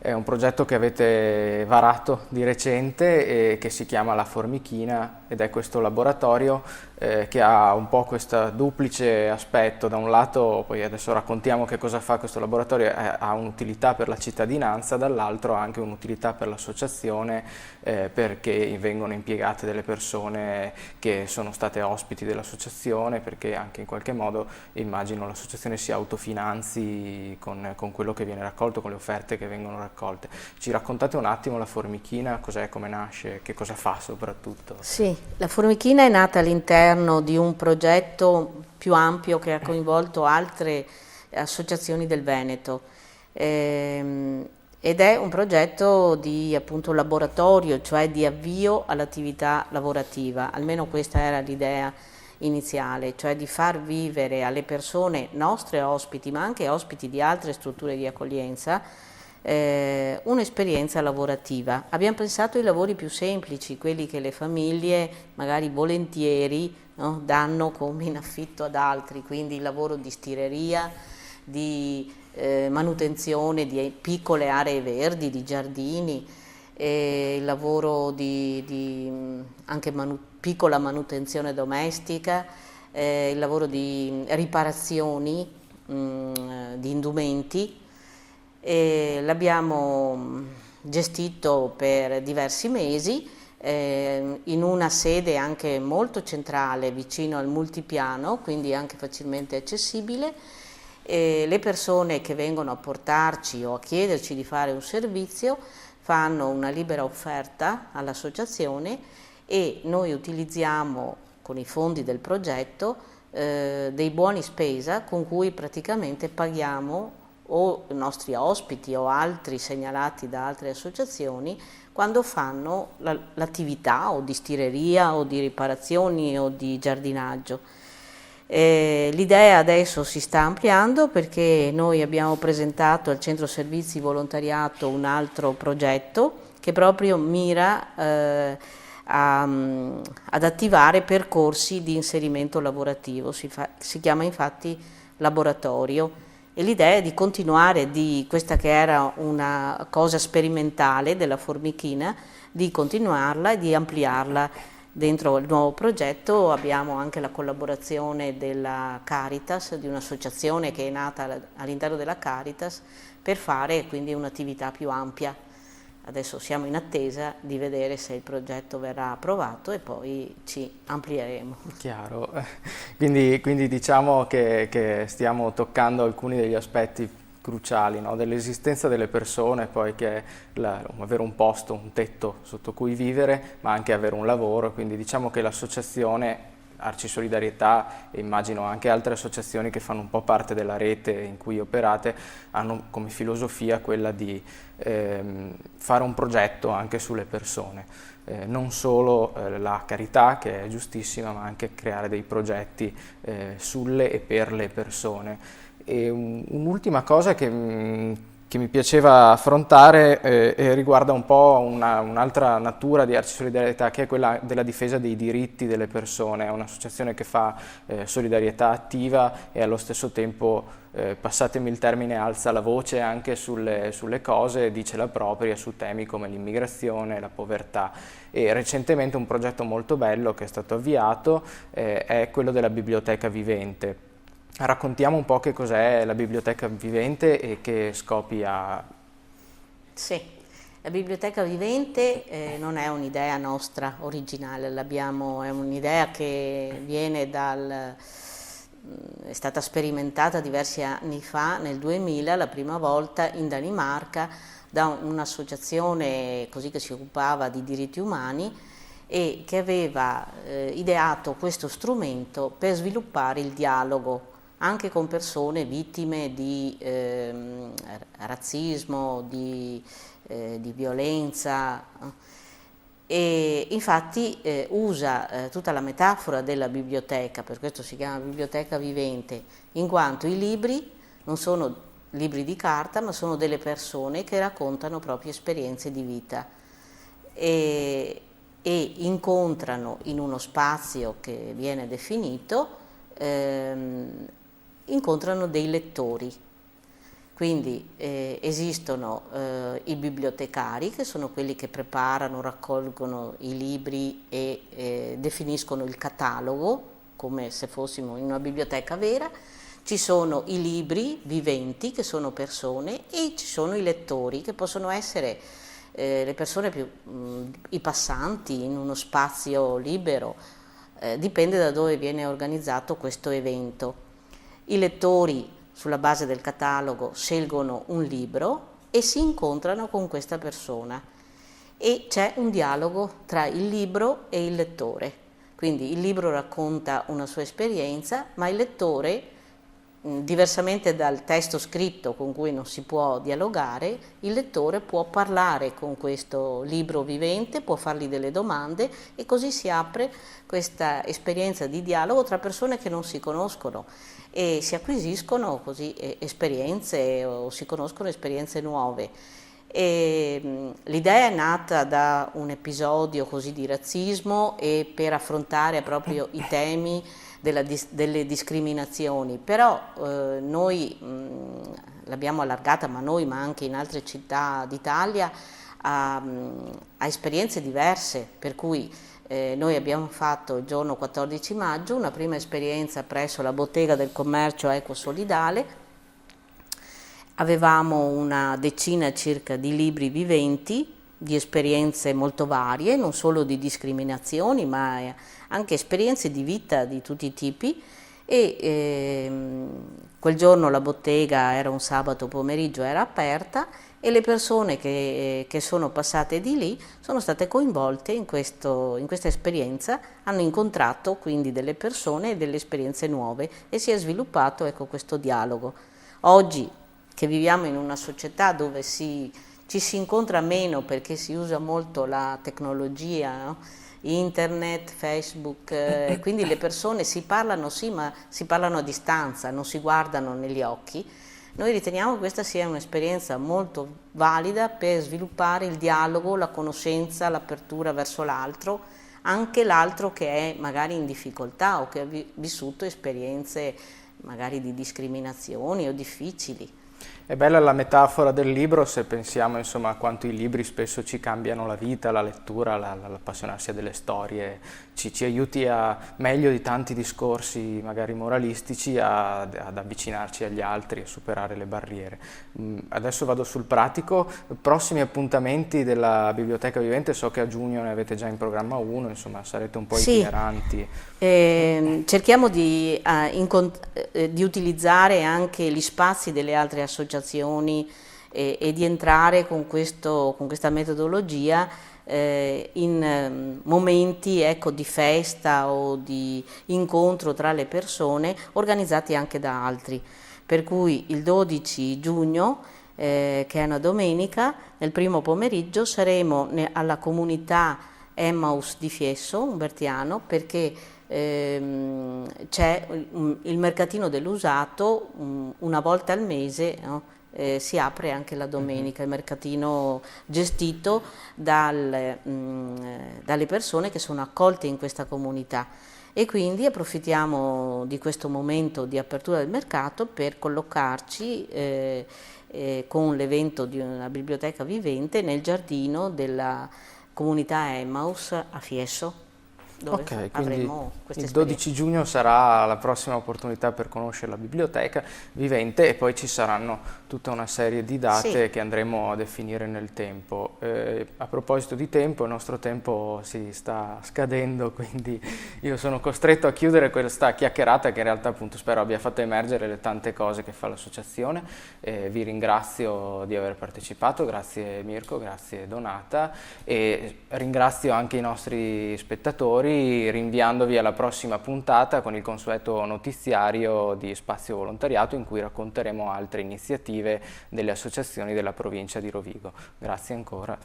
è un progetto che avete varato di recente e che si chiama La Formichina ed è questo laboratorio che ha un po' questo duplice aspetto. Da un lato, poi adesso raccontiamo che cosa fa questo laboratorio, ha un'utilità per la cittadinanza, dall'altro ha anche un'utilità per l'associazione perché vengono impiegate delle persone che sono state ospiti dell'associazione, perché anche in qualche modo immagino l'associazione si autofinanzi con quello che viene raccolto, con le offerte che vengono raccolte. Ci raccontate un attimo La Formichina, cos'è, come nasce, che cosa fa soprattutto? Sì, la Formichina è nata all'interno di un progetto più ampio che ha coinvolto altre associazioni del Veneto. Ed è un progetto di appunto laboratorio, cioè di avvio all'attività lavorativa, almeno questa era l'idea iniziale, cioè di far vivere alle persone, nostre ospiti, ma anche ospiti di altre strutture di accoglienza, un'esperienza lavorativa. Abbiamo pensato ai lavori più semplici, quelli che le famiglie magari volentieri, no, danno come in affitto ad altri, quindi il lavoro di stireria, di manutenzione di piccole aree verdi, di giardini, il lavoro di anche piccola manutenzione domestica, il lavoro di riparazioni di indumenti. L'abbiamo gestito per diversi mesi in una sede anche molto centrale vicino al multipiano, quindi anche facilmente accessibile. Le persone che vengono a portarci o a chiederci di fare un servizio fanno una libera offerta all'associazione e noi utilizziamo con i fondi del progetto dei buoni spesa con cui praticamente paghiamo o i nostri ospiti o altri segnalati da altre associazioni quando fanno l'attività o di stireria o di riparazioni o di giardinaggio. L'idea adesso si sta ampliando perché noi abbiamo presentato al Centro Servizi Volontariato un altro progetto che proprio mira ad attivare percorsi di inserimento lavorativo, si chiama infatti laboratorio. E l'idea è di continuare di questa che era una cosa sperimentale della Formichina, di continuarla e di ampliarla. Dentro il nuovo progetto abbiamo anche la collaborazione della Caritas, di un'associazione che è nata all'interno della Caritas, per fare quindi un'attività più ampia. Adesso siamo in attesa di vedere se il progetto verrà approvato e poi ci amplieremo. Chiaro, quindi diciamo che stiamo toccando alcuni degli aspetti cruciali, no, dell'esistenza delle persone, poi che è avere un posto, un tetto sotto cui vivere, ma anche avere un lavoro, quindi diciamo che l'associazione Arci Solidarietà e immagino anche altre associazioni che fanno un po' parte della rete in cui operate hanno come filosofia quella di fare un progetto anche sulle persone, non solo la carità che è giustissima, ma anche creare dei progetti sulle e per le persone. E un'ultima cosa che mi piaceva affrontare riguarda un po' un'altra natura di Arci Solidarietà, che è quella della difesa dei diritti delle persone. È un'associazione che fa solidarietà attiva e allo stesso tempo, passatemi il termine, alza la voce anche sulle cose, dice la propria su temi come l'immigrazione, la povertà. E recentemente un progetto molto bello che è stato avviato è quello della biblioteca vivente. Raccontiamo un po' che cos'è la biblioteca vivente e che scopi ha. Sì, la biblioteca vivente non è un'idea nostra originale, è un'idea che viene è stata sperimentata diversi anni fa, nel 2000, la prima volta in Danimarca, da un'associazione così che si occupava di diritti umani e che aveva ideato questo strumento per sviluppare il dialogo anche con persone vittime di razzismo, di violenza. E infatti usa tutta la metafora della biblioteca, per questo si chiama biblioteca vivente, in quanto i libri non sono libri di carta, ma sono delle persone che raccontano proprie esperienze di vita e incontrano in uno spazio che viene definito incontrano dei lettori. Quindi esistono i bibliotecari, che sono quelli che preparano, raccolgono i libri e definiscono il catalogo, come se fossimo in una biblioteca vera. Ci sono i libri viventi, che sono persone, e ci sono i lettori, che possono essere le persone i passanti in uno spazio libero, dipende da dove viene organizzato questo evento. I lettori, sulla base del catalogo, scelgono un libro e si incontrano con questa persona e c'è un dialogo tra il libro e il lettore. Quindi il libro racconta una sua esperienza, ma il lettore, diversamente dal testo scritto con cui non si può dialogare, il lettore può parlare con questo libro vivente, può fargli delle domande e così si apre questa esperienza di dialogo tra persone che non si conoscono e si acquisiscono così esperienze o si conoscono esperienze nuove. L'idea è nata da un episodio così di razzismo e per affrontare proprio i temi delle discriminazioni, però noi l'abbiamo allargata, ma anche in altre città d'Italia a esperienze diverse, per cui noi abbiamo fatto il giorno 14 maggio una prima esperienza presso la bottega del commercio Equo Solidale. Avevamo una decina circa di libri viventi, di esperienze molto varie, non solo di discriminazioni, ma anche esperienze di vita di tutti i tipi. E quel giorno la bottega, era un sabato pomeriggio, era aperta e le persone che sono passate di lì sono state coinvolte in questa esperienza, hanno incontrato quindi delle persone e delle esperienze nuove e si è sviluppato, ecco, questo dialogo. Oggi, che viviamo in una società dove ci si incontra meno perché si usa molto la tecnologia, no? Internet, Facebook, quindi le persone si parlano sì, ma si parlano a distanza, non si guardano negli occhi. Noi riteniamo che questa sia un'esperienza molto valida per sviluppare il dialogo, la conoscenza, l'apertura verso l'altro, anche l'altro che è magari in difficoltà o che ha vissuto esperienze magari di discriminazioni o difficili. È bella la metafora del libro, se pensiamo insomma a quanto i libri spesso ci cambiano la vita, la lettura, l'appassionarsi a delle storie, ci aiuti meglio di tanti discorsi magari moralistici ad avvicinarci agli altri e superare le barriere. Adesso vado sul pratico, prossimi appuntamenti della Biblioteca Vivente, so che a giugno ne avete già in programma uno, insomma sarete un po' itineranti. Cerchiamo di utilizzare anche gli spazi delle altre associazioni e di entrare con questa metodologia in momenti, ecco, di festa o di incontro tra le persone organizzati anche da altri. Per cui il 12 giugno, che è una domenica, nel primo pomeriggio saremo alla comunità Emmaus di Fiesso, Umbertiano, perché c'è il mercatino dell'usato una volta al mese, no? Si apre anche la domenica, il mercatino gestito dalle persone che sono accolte in questa comunità e quindi approfittiamo di questo momento di apertura del mercato per collocarci con l'evento di una biblioteca vivente nel giardino della comunità Emmaus a Fiesso, dove avremo questa il 12 giugno sarà la prossima opportunità per conoscere la biblioteca vivente e poi ci saranno tutta una serie di date che andremo a definire nel tempo. A proposito di tempo, il nostro tempo si sta scadendo, quindi io sono costretto a chiudere questa chiacchierata che in realtà appunto spero abbia fatto emergere le tante cose che fa l'associazione. Vi ringrazio di aver partecipato, grazie Mirko, grazie Donata e ringrazio anche i nostri spettatori, rinviandovi alla prossima puntata con il consueto notiziario di Spazio Volontariato in cui racconteremo altre iniziative delle associazioni della provincia di Rovigo. Grazie ancora.